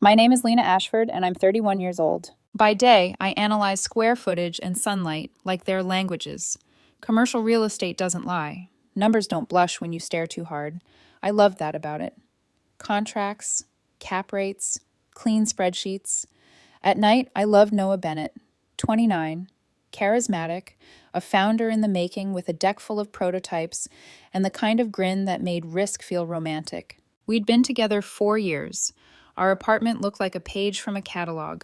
My name is Lena Ashford, and I'm 31 years old. By day, I analyze square footage and sunlight like they're languages. Commercial real estate doesn't lie. Numbers don't blush when you stare too hard. I love that about it. Contracts, cap rates, clean spreadsheets. At night, I love Noah Bennett, 29, charismatic, a founder in the making with a deck full of prototypes, and the kind of grin that made risk feel romantic. We'd been together 4 years. Our apartment looked like a page from a catalog.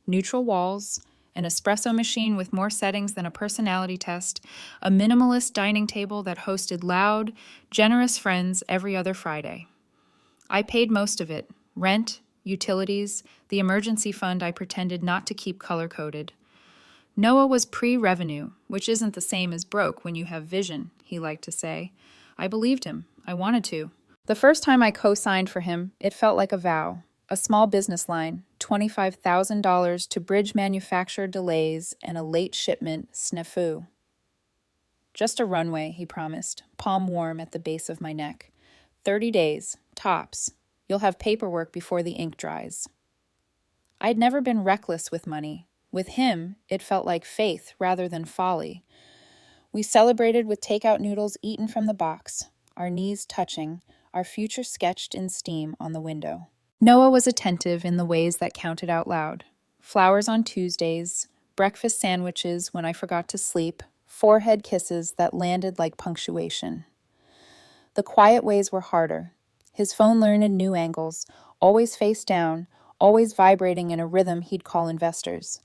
Neutral walls, an espresso machine with more settings than a personality test, a minimalist dining table that hosted loud, generous friends every other Friday. I paid most of it: rent, utilities, the emergency fund I pretended not to keep color-coded. Noah was pre-revenue, which isn't the same as broke when you have vision, he liked to say. I believed him. I wanted to. The first time I co-signed for him, it felt like a vow. A small business line, $25,000 to bridge manufacturer delays and a late shipment snafu. Just a runway, he promised, palm warm at the base of my neck. 30 days, tops. You'll have paperwork before the ink dries. I'd never been reckless with money. With him, it felt like faith rather than folly. We celebrated with takeout noodles eaten from the box, our knees touching, our future sketched in steam on the window. Noah was attentive in the ways that counted out loud. Flowers on Tuesdays, breakfast sandwiches when I forgot to sleep, forehead kisses that landed like punctuation. The quiet ways were harder. His phone learned in new angles, always face down, always vibrating in a rhythm he'd call investors.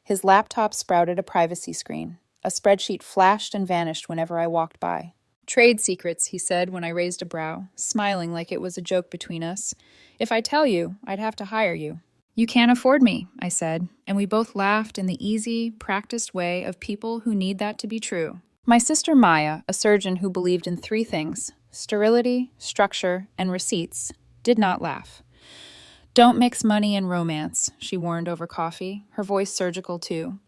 His laptop sprouted a privacy screen. A spreadsheet flashed and vanished whenever I walked by. Trade secrets, he said when I raised a brow, smiling like it was a joke between us. If I tell you, I'd have to hire you. You can't afford me, I said, and we both laughed in the easy, practiced way of people who need that to be true. My sister Maya, a surgeon who believed in three things: sterility, structure, and receipts, did not laugh. Don't mix money and romance, she warned over coffee, her voice surgical too.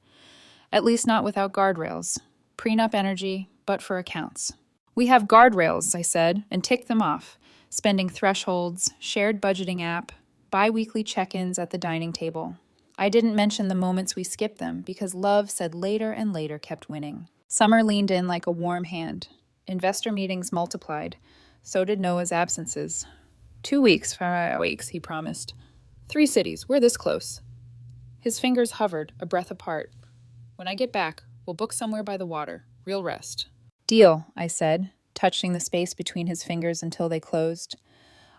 At least not without guardrails. Prenup energy, but for accounts. We have guardrails, I said, and ticked them off. Spending thresholds, shared budgeting app, bi-weekly check-ins at the dining table. I didn't mention the moments we skipped them because love said later and later kept winning. Summer leaned in like a warm hand. Investor meetings multiplied. So did Noah's absences. 2 weeks, 5 weeks, he promised. 3 cities, we're this close. His fingers hovered, a breath apart. When I get back, we'll book somewhere by the water. Real rest. Deal, I said, touching the space between his fingers until they closed.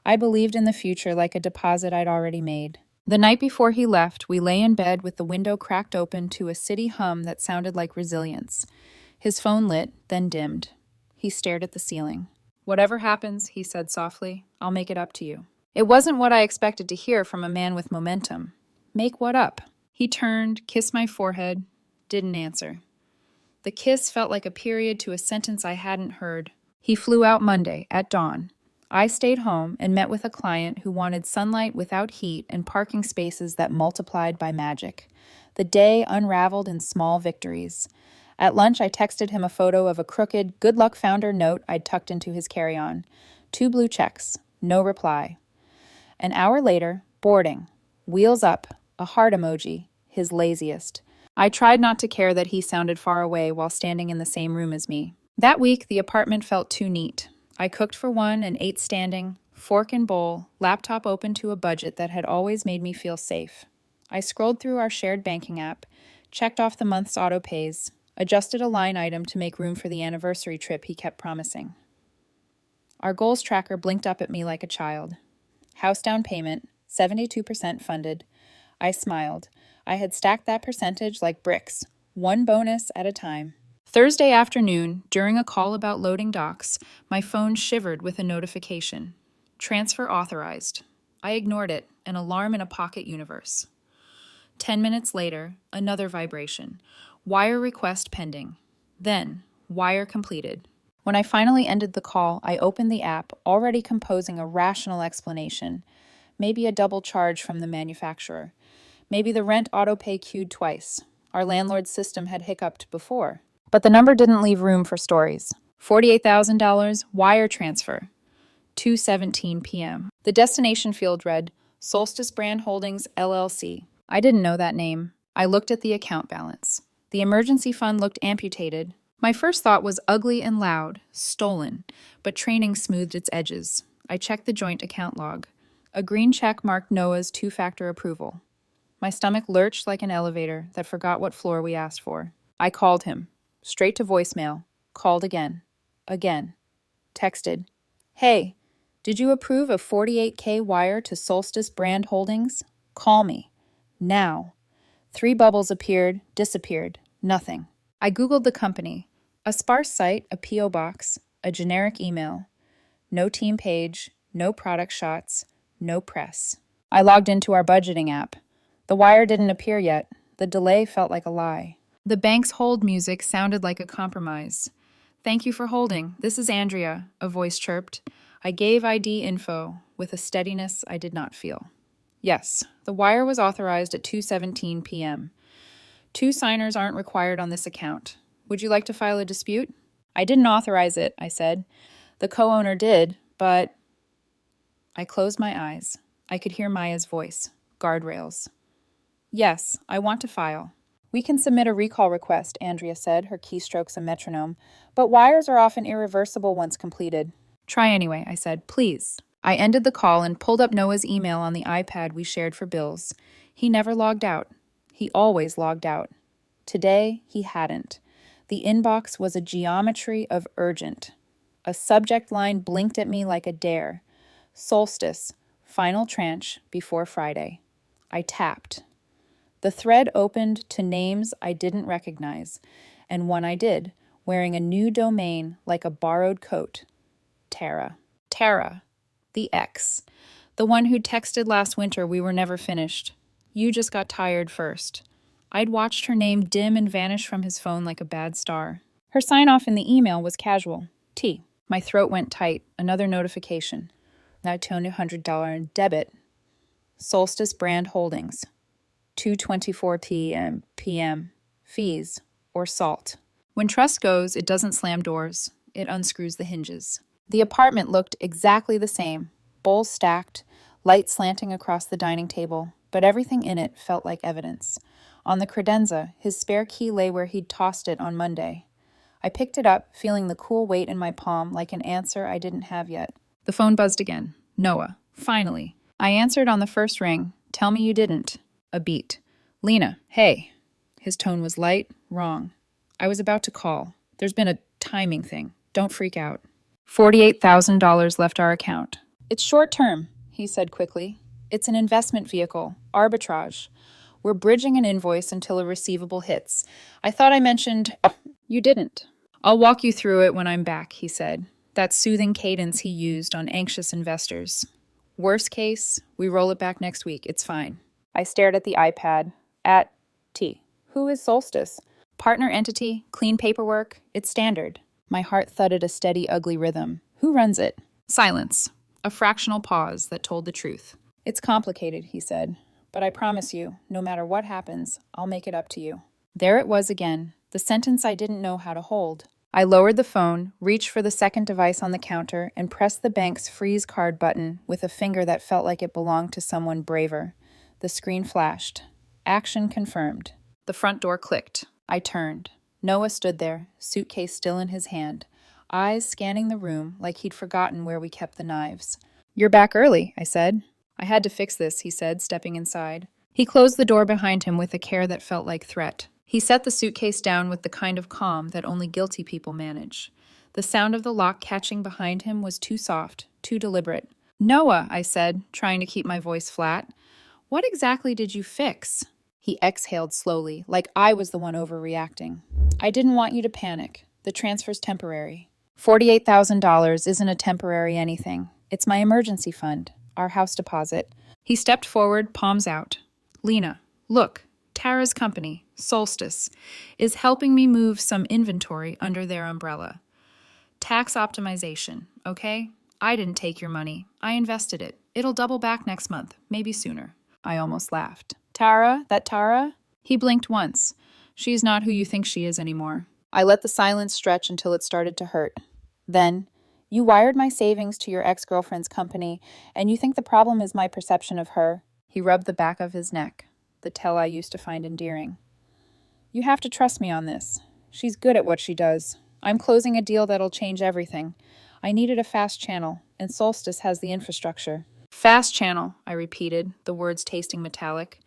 I believed in the future like a deposit I'd already made. The night before he left, we lay in bed with the window cracked open to a city hum that sounded like resilience. His phone lit, then dimmed. He stared at the ceiling. Whatever happens, he said softly, I'll make it up to you. It wasn't what I expected to hear from a man with momentum. Make what up? He turned, kissed my forehead, didn't answer. The kiss felt like a period to a sentence I hadn't heard. He flew out Monday, at dawn. I stayed home and met with a client who wanted sunlight without heat and parking spaces that multiplied by magic. The day unraveled in small victories. At lunch, I texted him a photo of a crooked, good luck founder note I'd tucked into his carry-on. 2 blue checks. No reply. An hour later, boarding. Wheels up. A heart emoji. His laziest. I tried not to care that he sounded far away while standing in the same room as me. That week, the apartment felt too neat. I cooked for one and ate standing, fork and bowl, laptop open to a budget that had always made me feel safe. I scrolled through our shared banking app, checked off the month's auto pays, adjusted a line item to make room for the anniversary trip he kept promising. Our goals tracker blinked up at me like a child. House down payment, 72% funded. I smiled. I had stacked that percentage like bricks, one bonus at a time. Thursday afternoon, during a call about loading docs, my phone shivered with a notification. Transfer authorized. I ignored it, an alarm in a pocket universe. 10 minutes later, another vibration. Wire request pending. Then, wire completed. When I finally ended the call, I opened the app, already composing a rational explanation. Maybe a double charge from the manufacturer. Maybe the rent autopay queued twice. Our landlord's system had hiccuped before. But the number didn't leave room for stories. $48,000, wire transfer. 2:17 p.m. The destination field read, Solstice Brand Holdings, LLC. I didn't know that name. I looked at the account balance. The emergency fund looked amputated. My first thought was ugly and loud, stolen, but training smoothed its edges. I checked the joint account log. A green check marked Noah's two-factor approval. My stomach lurched like an elevator that forgot what floor we asked for. I called him. Straight to voicemail. Called again. Again. Texted. Hey, did you approve a 48K wire to Solstice Brand Holdings? Call me. Now. 3 bubbles appeared, disappeared. Nothing. I Googled the company. A sparse site, a P.O. box, a generic email. No team page, no product shots, no press. I logged into our budgeting app. The wire didn't appear yet. The delay felt like a lie. The bank's hold music sounded like a compromise. Thank you for holding. This is Andrea, a voice chirped. I gave ID info with a steadiness I did not feel. Yes, the wire was authorized at 2:17 p.m. 2 signers aren't required on this account. Would you like to file a dispute? I didn't authorize it, I said. The co-owner did, but... I closed my eyes. I could hear Maya's voice. Guardrails. Yes, I want to file. We can submit a recall request, Andrea said, her keystrokes a metronome, but wires are often irreversible once completed. Try anyway, I said, please. I ended the call and pulled up Noah's email on the iPad we shared for bills. He never logged out. He always logged out. Today, he hadn't. The inbox was a geometry of urgent. A subject line blinked at me like a dare. Solstice, final tranche before Friday. I tapped. The thread opened to names I didn't recognize, and one I did, wearing a new domain like a borrowed coat. Tara. Tara. The ex. The one who texted last winter we were never finished. You just got tired first. I'd watched her name dim and vanish from his phone like a bad star. Her sign-off in the email was casual. T. My throat went tight. Another notification. Now $200 debit. Solstice Brand Holdings. 2:24 p.m. Fees or salt. When trust goes, it doesn't slam doors. It unscrews the hinges. The apartment looked exactly the same. Bowls stacked, light slanting across the dining table, but everything in it felt like evidence. On the credenza, his spare key lay where he'd tossed it on Monday. I picked it up, feeling the cool weight in my palm like an answer I didn't have yet. The phone buzzed again. Noah. Finally. I answered on the first ring. Tell me you didn't. A beat. Lena. Hey. His tone was light, wrong. I was about to call. There's been a timing thing. Don't freak out. $48,000 left our account. It's short term, he said quickly. It's an investment vehicle. Arbitrage. We're bridging an invoice until a receivable hits. I thought I mentioned... You didn't. I'll walk you through it when I'm back, he said. That soothing cadence he used on anxious investors. Worst case, we roll it back next week. It's fine. I stared at the iPad. At T. Who is Solstice? Partner entity, clean paperwork. It's standard. My heart thudded a steady, ugly rhythm. Who runs it? Silence. A fractional pause that told the truth. It's complicated, he said. But I promise you, no matter what happens, I'll make it up to you. There it was again, the sentence I didn't know how to hold. I lowered the phone, reached for the second device on the counter, and pressed the bank's freeze card button with a finger that felt like it belonged to someone braver. The screen flashed. Action confirmed. The front door clicked. I turned. Noah stood there, suitcase still in his hand, eyes scanning the room like he'd forgotten where we kept the knives. You're back early, I said. I had to fix this, he said, stepping inside. He closed the door behind him with a care that felt like threat. He set the suitcase down with the kind of calm that only guilty people manage. The sound of the lock catching behind him was too soft, too deliberate. Noah, I said, trying to keep my voice flat. What exactly did you fix? He exhaled slowly, like I was the one overreacting. I didn't want you to panic. The transfer's temporary. $48,000 isn't a temporary anything. It's my emergency fund, our house deposit. He stepped forward, palms out. Lena, look, Tara's company, Solstice, is helping me move some inventory under their umbrella. Tax optimization, okay? I didn't take your money. I invested it. It'll double back next month, maybe sooner. I almost laughed. Tara? That Tara? He blinked once. She's not who you think she is anymore. I let the silence stretch until it started to hurt. Then, You wired my savings to your ex-girlfriend's company, and you think the problem is my perception of her. He rubbed the back of his neck, the tell I used to find endearing. You have to trust me on this. She's good at what she does. I'm closing a deal that'll change everything. I needed a fast channel, and Solstice has the infrastructure. Fast channel, I repeated, the words tasting metallic.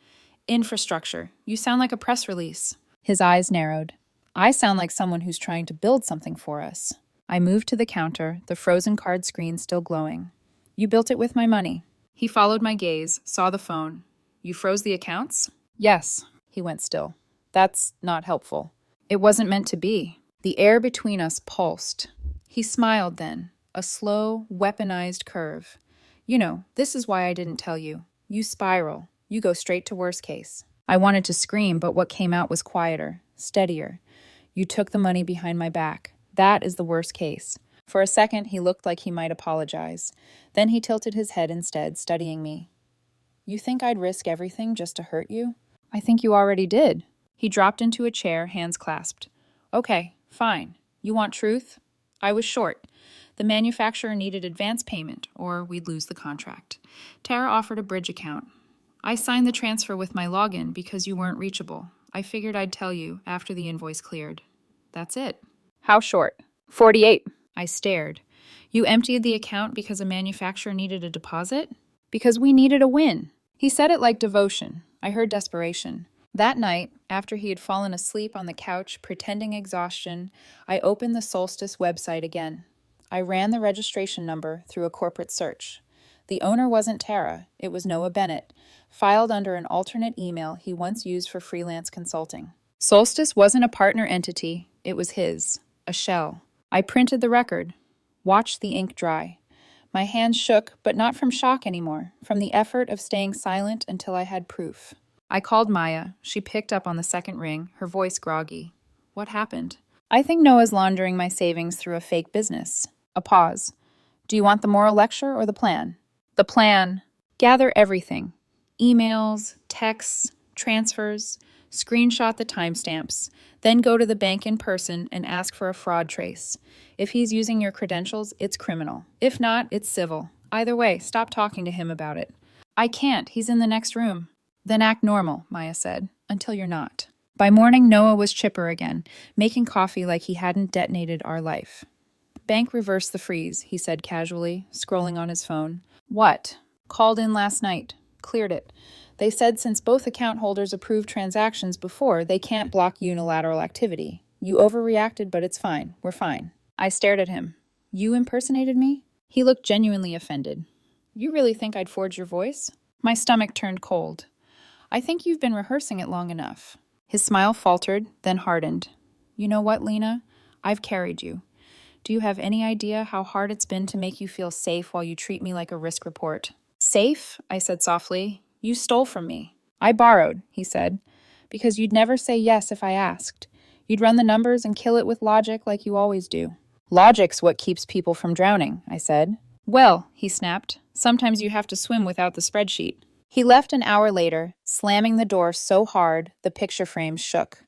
Infrastructure. You sound like a press release. His eyes narrowed. I sound like someone who's trying to build something for us. I moved to the counter, the frozen card screen still glowing. You built it with my money. He followed my gaze, saw the phone. You froze the accounts? Yes. He went still. That's not helpful. It wasn't meant to be. The air between us pulsed. He smiled then, a slow, weaponized curve. You know, this is why I didn't tell you. You spiral. You go straight to worst case. I wanted to scream, but what came out was quieter, steadier. You took the money behind my back. That is the worst case. For a second, he looked like he might apologize. Then he tilted his head instead, studying me. You think I'd risk everything just to hurt you? I think you already did. He dropped into a chair, hands clasped. Okay, fine. You want truth? I was short. The manufacturer needed advance payment, or we'd lose the contract. Tara offered a bridge account. I signed the transfer with my login because you weren't reachable. I figured I'd tell you after the invoice cleared. That's it. How short? 48. I stared. You emptied the account because a manufacturer needed a deposit? Because we needed a win. He said it like devotion. I heard desperation. That night, after he had fallen asleep on the couch, pretending exhaustion, I opened the Solstice website again. I ran the registration number through a corporate search. The owner wasn't Tara, it was Noah Bennett, filed under an alternate email he once used for freelance consulting. Solstice wasn't a partner entity, it was his, a shell. I printed the record, watched the ink dry. My hands shook, but not from shock anymore, from the effort of staying silent until I had proof. I called Maya. She picked up on the second ring, her voice groggy. What happened? I think Noah's laundering my savings through a fake business. A pause. Do you want the moral lecture or the plan? The plan. Gather everything. Emails, texts, transfers, screenshot the timestamps, then go to the bank in person and ask for a fraud trace. If he's using your credentials, it's criminal. If not, it's civil. Either way, stop talking to him about it. I can't. He's in the next room. Then act normal, Maya said, until you're not. By morning, Noah was chipper again, making coffee like he hadn't detonated our life. Bank reversed the freeze, he said casually, scrolling on his phone. What? Called in last night. Cleared it. They said since both account holders approved transactions before, they can't block unilateral activity. You overreacted, but it's fine. We're fine. I stared at him. You impersonated me? He looked genuinely offended. You really think I'd forge your voice? My stomach turned cold. I think you've been rehearsing it long enough. His smile faltered, then hardened. You know what, Lena? I've carried you. Do you have any idea how hard it's been to make you feel safe while you treat me like a risk report? Safe? I said softly. You stole from me. I borrowed, he said, because you'd never say yes if I asked. You'd run the numbers and kill it with logic like you always do. Logic's what keeps people from drowning, I said. Well, he snapped, sometimes you have to swim without the spreadsheet. He left an hour later, slamming the door so hard the picture frames shook.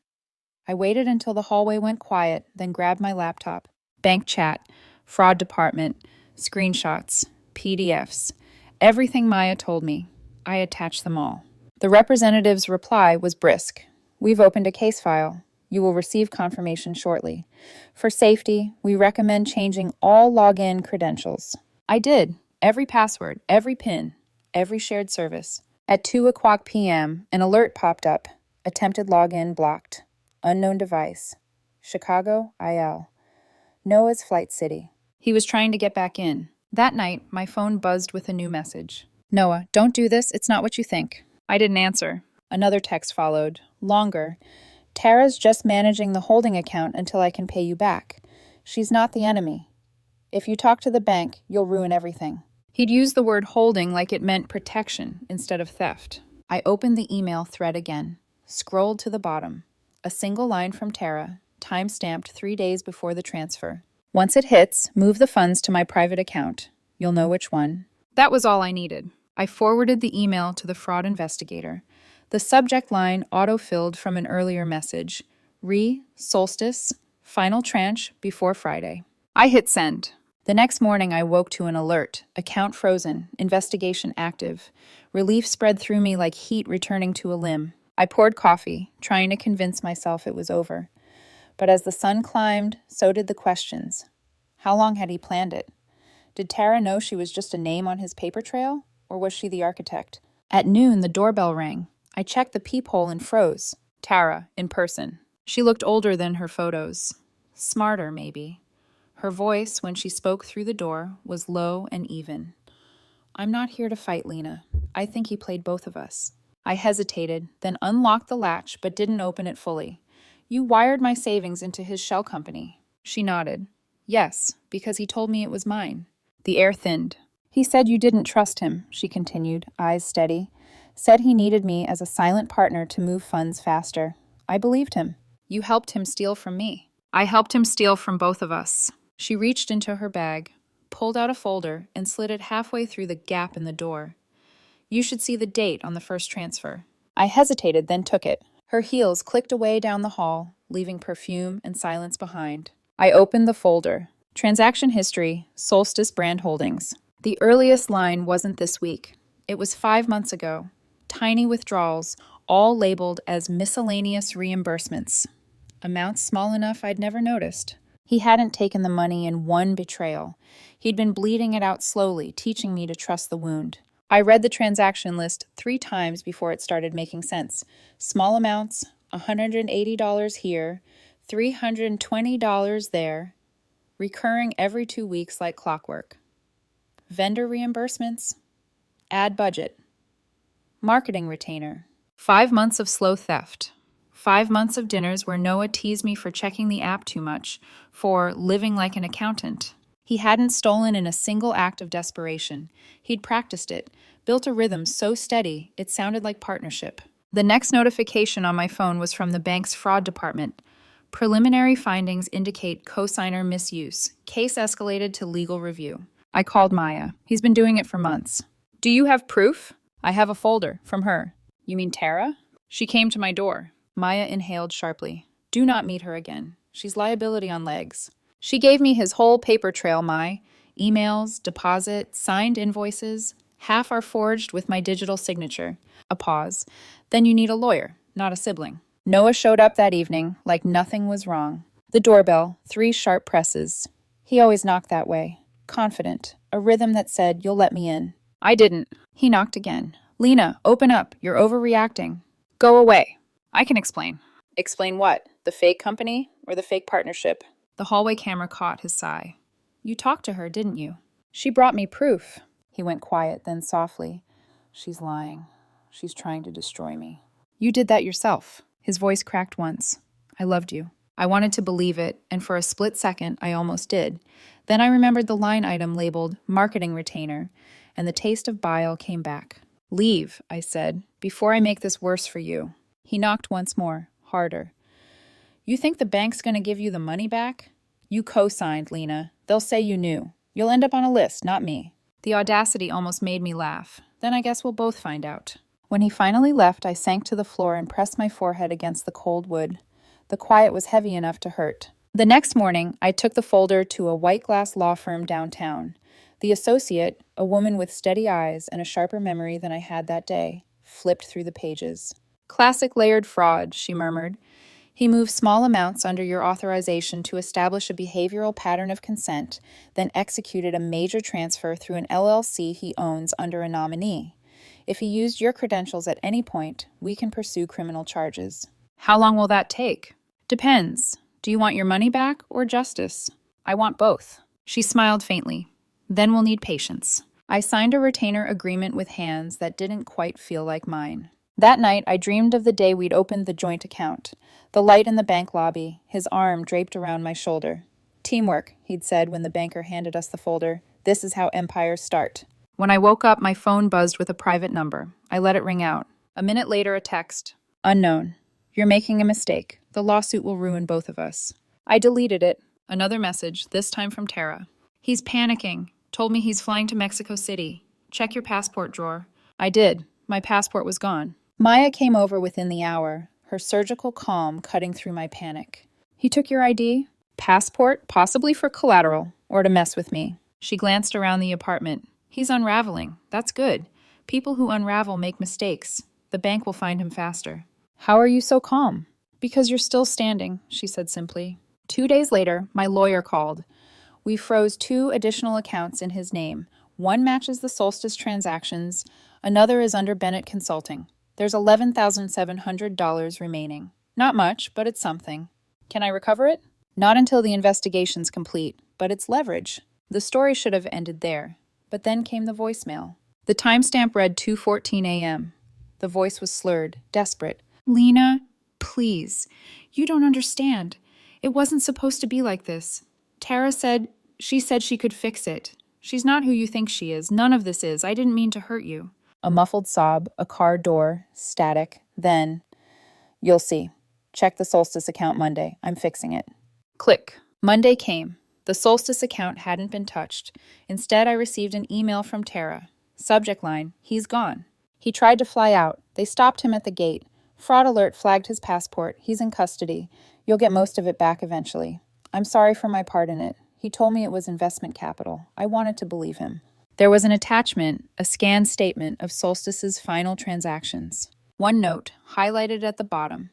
I waited until the hallway went quiet, then grabbed my laptop. Bank chat, fraud department, screenshots, PDFs, everything Maya told me. I attached them all. The representative's reply was brisk. We've opened a case file. You will receive confirmation shortly. For safety, we recommend changing all login credentials. I did. Every password, every PIN, every shared service. At 2:00 p.m., an alert popped up. Attempted login blocked. Unknown device. Chicago, IL. Noah's flight city. He was trying to get back in. That night, my phone buzzed with a new message. Noah, don't do this. It's not what you think. I didn't answer. Another text followed. Longer. Tara's just managing the holding account until I can pay you back. She's not the enemy. If you talk to the bank, you'll ruin everything. He'd used the word holding like it meant protection instead of theft. I opened the email thread again, scrolled to the bottom. A single line from Tara, time-stamped 3 days before the transfer. Once it hits, move the funds to my private account. You'll know which one. That was all I needed. I forwarded the email to the fraud investigator. The subject line auto-filled from an earlier message. Solstice, final tranche before Friday. I hit send. The next morning, I woke to an alert, account frozen, investigation active. Relief spread through me like heat returning to a limb. I poured coffee, trying to convince myself it was over. But as the sun climbed, so did the questions. How long had he planned it? Did Tara know she was just a name on his paper trail, or was she the architect? At noon, the doorbell rang. I checked the peephole and froze. Tara, in person. She looked older than her photos. Smarter, maybe. Her voice, when she spoke through the door, was low and even. I'm not here to fight Lena. I think he played both of us. I hesitated, then unlocked the latch but didn't open it fully. You wired my savings into his shell company. She nodded. Yes, because he told me it was mine. The air thinned. He said you didn't trust him, she continued, eyes steady. Said he needed me as a silent partner to move funds faster. I believed him. You helped him steal from me. I helped him steal from both of us. She reached into her bag, pulled out a folder, and slid it halfway through the gap in the door. You should see the date on the first transfer. I hesitated, then took it. Her heels clicked away down the hall, leaving perfume and silence behind. I opened the folder. Transaction history, Solstice Brand Holdings. The earliest line wasn't this week. It was 5 months ago. Tiny withdrawals, all labeled as miscellaneous reimbursements. Amounts small enough I'd never noticed. He hadn't taken the money in one betrayal. He'd been bleeding it out slowly, teaching me to trust the wound. I read the transaction list 3 times before it started making sense. Small amounts, $180 here, $320 there, recurring every 2 weeks like clockwork. Vendor reimbursements, ad budget, marketing retainer, 5 months of slow theft. 5 months of dinners where Noah teased me for checking the app too much, for living like an accountant. He hadn't stolen in a single act of desperation. He'd practiced it, built a rhythm so steady it sounded like partnership. The next notification on my phone was from the bank's fraud department. Preliminary findings indicate cosigner misuse. Case escalated to legal review. I called Maya. He's been doing it for months. Do you have proof? I have a folder from her. You mean Tara? She came to my door. Maya inhaled sharply. Do not meet her again. She's liability on legs. She gave me his whole paper trail, Mai. Emails, deposit, signed invoices. Half are forged with my digital signature. A pause. Then you need a lawyer, not a sibling. Noah showed up that evening, like nothing was wrong. The doorbell, 3 sharp presses. He always knocked that way. Confident. A rhythm that said, you'll let me in. I didn't. He knocked again. Lena, open up. You're overreacting. Go away. I can explain. Explain what? The fake company or the fake partnership? The hallway camera caught his sigh. You talked to her, didn't you? She brought me proof. He went quiet, then softly. She's lying. She's trying to destroy me. You did that yourself. His voice cracked once. I loved you. I wanted to believe it, and for a split second, I almost did. Then I remembered the line item labeled marketing retainer, and the taste of bile came back. Leave, I said, before I make this worse for you. He knocked once more, harder. You think the bank's going to give you the money back? You co-signed, Lena. They'll say you knew. You'll end up on a list, not me. The audacity almost made me laugh. Then I guess we'll both find out. When he finally left, I sank to the floor and pressed my forehead against the cold wood. The quiet was heavy enough to hurt. The next morning, I took the folder to a white glass law firm downtown. The associate, a woman with steady eyes and a sharper memory than I had that day, flipped through the pages. Classic layered fraud, she murmured. He moved small amounts under your authorization to establish a behavioral pattern of consent, then executed a major transfer through an LLC he owns under a nominee. If he used your credentials at any point, we can pursue criminal charges. How long will that take? Depends. Do you want your money back or justice? I want both. She smiled faintly. Then we'll need patience. I signed a retainer agreement with hands that didn't quite feel like mine. That night, I dreamed of the day we'd opened the joint account. The light in the bank lobby, his arm draped around my shoulder. Teamwork, he'd said when the banker handed us the folder. This is how empires start. When I woke up, my phone buzzed with a private number. I let it ring out. A minute later, a text. Unknown. You're making a mistake. The lawsuit will ruin both of us. I deleted it. Another message, this time from Tara. He's panicking. Told me he's flying to Mexico City. Check your passport drawer. I did. My passport was gone. Maya came over within the hour, her surgical calm cutting through my panic. He took your ID? Passport, possibly for collateral, or to mess with me. She glanced around the apartment. He's unraveling. That's good. People who unravel make mistakes. The bank will find him faster. How are you so calm? Because you're still standing, she said simply. 2 days later, my lawyer called. We froze 2 additional accounts in his name. One matches the Solstice transactions. Another is under Bennett Consulting. There's $11,700 remaining. Not much, but it's something. Can I recover it? Not until the investigation's complete, but it's leverage. The story should have ended there. But then came the voicemail. The timestamp read 2:14 a.m. The voice was slurred, desperate. Lena, please. You don't understand. It wasn't supposed to be like this. Tara said she could fix it. She's not who you think she is. None of this is. I didn't mean to hurt you. A muffled sob, a car door, static. Then, you'll see. Check the Solstice account Monday. I'm fixing it. Click. Monday came. The Solstice account hadn't been touched. Instead, I received an email from Tara. Subject line, he's gone. He tried to fly out. They stopped him at the gate. Fraud alert flagged his passport. He's in custody. You'll get most of it back eventually. I'm sorry for my part in it. He told me it was investment capital. I wanted to believe him. There was an attachment, a scanned statement of Solstice's final transactions. One note, highlighted at the bottom.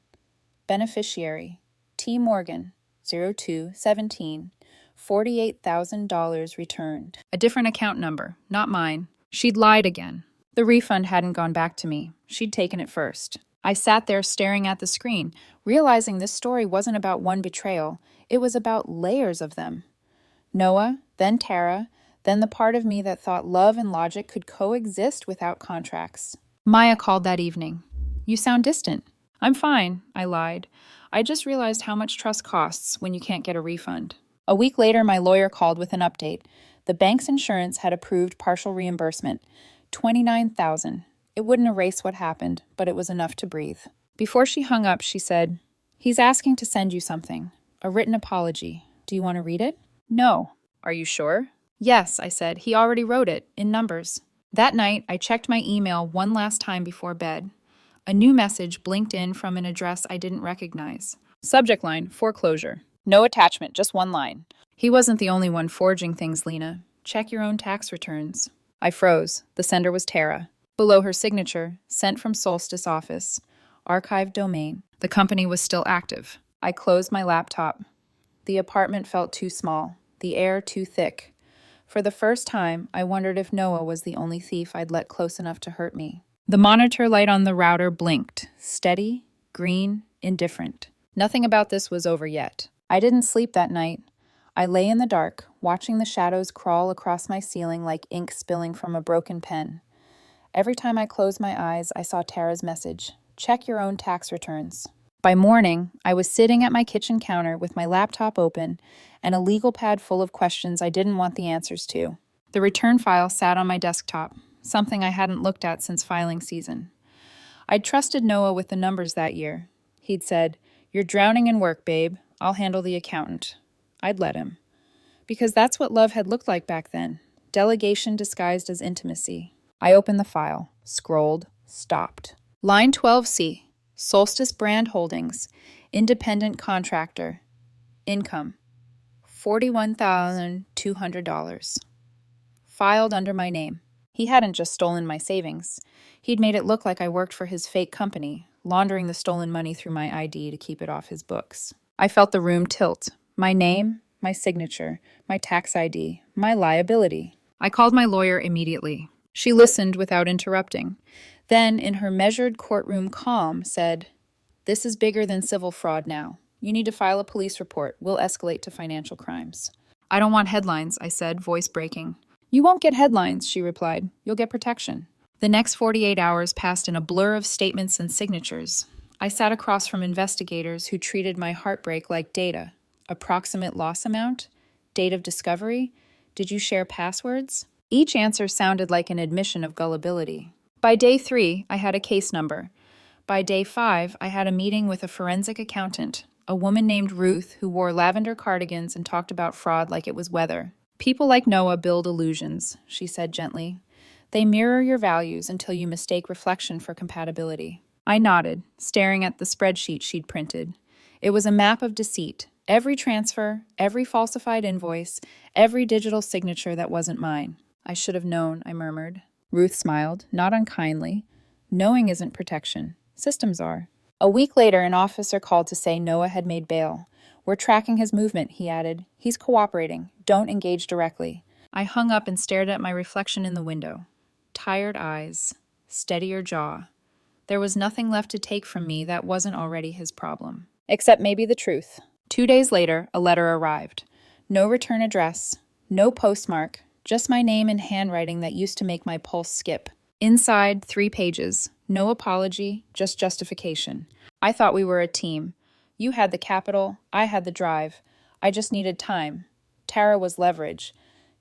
Beneficiary, T. Morgan, 0217, $48,000 returned. A different account number, not mine. She'd lied again. The refund hadn't gone back to me. She'd taken it first. I sat there staring at the screen, realizing this story wasn't about one betrayal. It was about layers of them. Noah, then Tara, then the part of me that thought love and logic could coexist without contracts. Maya called that evening. You sound distant. I'm fine, I lied. I just realized how much trust costs when you can't get a refund. A week later, my lawyer called with an update. The bank's insurance had approved partial reimbursement, $29,000. It wouldn't erase what happened, but it was enough to breathe. Before she hung up, she said, He's asking to send you something, a written apology. Do you want to read it? No. Are you sure? Yes, I said. He already wrote it, in numbers. That night, I checked my email one last time before bed. A new message blinked in from an address I didn't recognize. Subject line, foreclosure. No attachment, just one line. He wasn't the only one forging things, Lena. Check your own tax returns. I froze. The sender was Tara. Below her signature, sent from Solstice office. Archived domain. The company was still active. I closed my laptop. The apartment felt too small. The air too thick. For the first time, I wondered if Noah was the only thief I'd let close enough to hurt me. The monitor light on the router blinked. Steady, green, indifferent. Nothing about this was over yet. I didn't sleep that night. I lay in the dark, watching the shadows crawl across my ceiling like ink spilling from a broken pen. Every time I closed my eyes, I saw Tara's message. Check your own tax returns. By morning, I was sitting at my kitchen counter with my laptop open and a legal pad full of questions I didn't want the answers to. The return file sat on my desktop, something I hadn't looked at since filing season. I'd trusted Noah with the numbers that year. He'd said, You're drowning in work, babe. I'll handle the accountant. I'd let him. Because that's what love had looked like back then. Delegation disguised as intimacy. I opened the file, scrolled, stopped. Line 12C, Solstice Brand Holdings, independent contractor. Income, $41,200. Filed under my name. He hadn't just stolen my savings. He'd made it look like I worked for his fake company, laundering the stolen money through my ID to keep it off his books. I felt the room tilt. My name, my signature, my tax ID, my liability. I called my lawyer immediately. She listened without interrupting. Then, in her measured courtroom calm, said, This is bigger than civil fraud now. You need to file a police report. We'll escalate to financial crimes. I don't want headlines, I said, voice breaking. You won't get headlines, she replied. You'll get protection. The next 48 hours passed in a blur of statements and signatures. I sat across from investigators who treated my heartbreak like data. Approximate loss amount? Date of discovery? Did you share passwords? Each answer sounded like an admission of gullibility. By day 3, I had a case number. By day 5, I had a meeting with a forensic accountant, a woman named Ruth who wore lavender cardigans and talked about fraud like it was weather. People like Noah build illusions, she said gently. They mirror your values until you mistake reflection for compatibility. I nodded, staring at the spreadsheet she'd printed. It was a map of deceit. Every transfer, every falsified invoice, every digital signature that wasn't mine. I should have known, I murmured. Ruth smiled, not unkindly. Knowing isn't protection. Systems are. A week later, an officer called to say Noah had made bail. We're tracking his movement, he added. He's cooperating. Don't engage directly. I hung up and stared at my reflection in the window. Tired eyes. Steadier jaw. There was nothing left to take from me that wasn't already his problem. Except maybe the truth. 2 days later, a letter arrived. No return address. No postmark. Just my name in handwriting that used to make my pulse skip. Inside, 3 pages. No apology, just justification. I thought we were a team. You had the capital, I had the drive. I just needed time. Tara was leverage.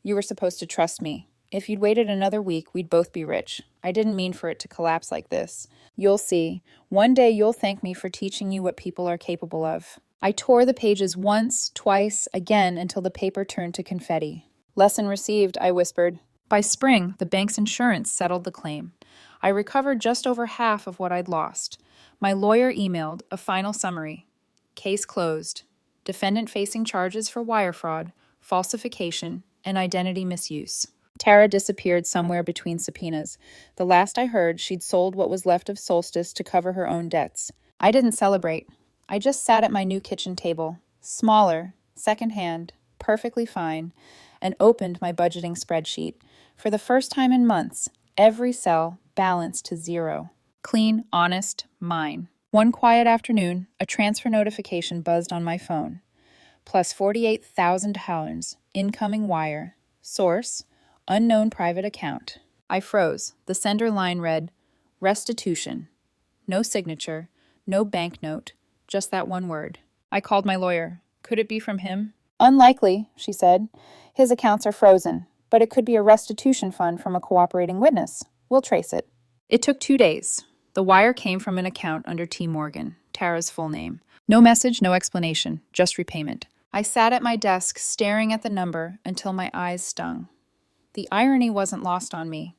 You were supposed to trust me. If you'd waited another week, we'd both be rich. I didn't mean for it to collapse like this. You'll see. One day you'll thank me for teaching you what people are capable of. I tore the pages once, twice, again, until the paper turned to confetti. Lesson received, I whispered. By spring, the bank's insurance settled the claim. I recovered just over half of what I'd lost. My lawyer emailed a final summary. Case closed. Defendant facing charges for wire fraud, falsification, and identity misuse. Tara disappeared somewhere between subpoenas. The last I heard, she'd sold what was left of Solstice to cover her own debts. I didn't celebrate. I just sat at my new kitchen table, smaller, secondhand, perfectly fine, and opened my budgeting spreadsheet. For the first time in months, every cell balanced to 0. Clean, honest, mine. One quiet afternoon, a transfer notification buzzed on my phone. Plus $48,000, incoming wire. Source, unknown private account. I froze. The sender line read, restitution. No signature, no banknote, just that one word. I called my lawyer. Could it be from him? Unlikely, she said. His accounts are frozen, but it could be a restitution fund from a cooperating witness. We'll trace it. It took 2 days. The wire came from an account under T. Morgan, Tara's full name. No message, no explanation, just repayment. I sat at my desk staring at the number until my eyes stung. The irony wasn't lost on me.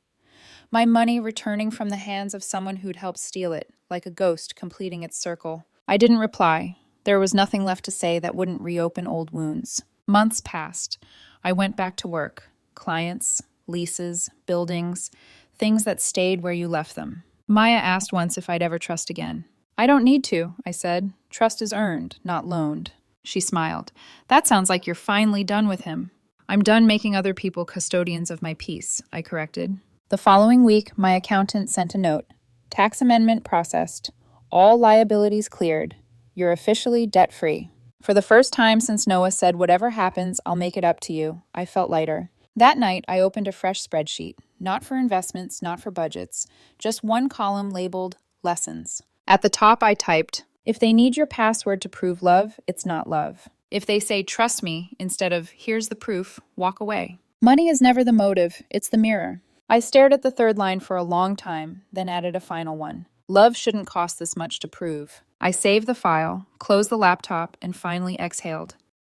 My money returning from the hands of someone who'd helped steal it, like a ghost completing its circle. I didn't reply. There was nothing left to say that wouldn't reopen old wounds. Months passed. I went back to work. Clients, leases, buildings, things that stayed where you left them. Maya asked once if I'd ever trust again. I don't need to, I said. Trust is earned, not loaned. She smiled. That sounds like you're finally done with him. I'm done making other people custodians of my peace, I corrected. The following week, my accountant sent a note. Tax amendment processed. All liabilities cleared. You're officially debt-free. For the first time since Noah said, whatever happens, I'll make it up to you, I felt lighter. That night, I opened a fresh spreadsheet. Not for investments, not for budgets. Just one column labeled lessons. At the top, I typed, if they need your password to prove love, it's not love. If they say, trust me, instead of, here's the proof, walk away. Money is never the motive, it's the mirror. I stared at the third line for a long time, then added a final one. Love shouldn't cost this much to prove. I saved the file, closed the laptop, and finally exhaled.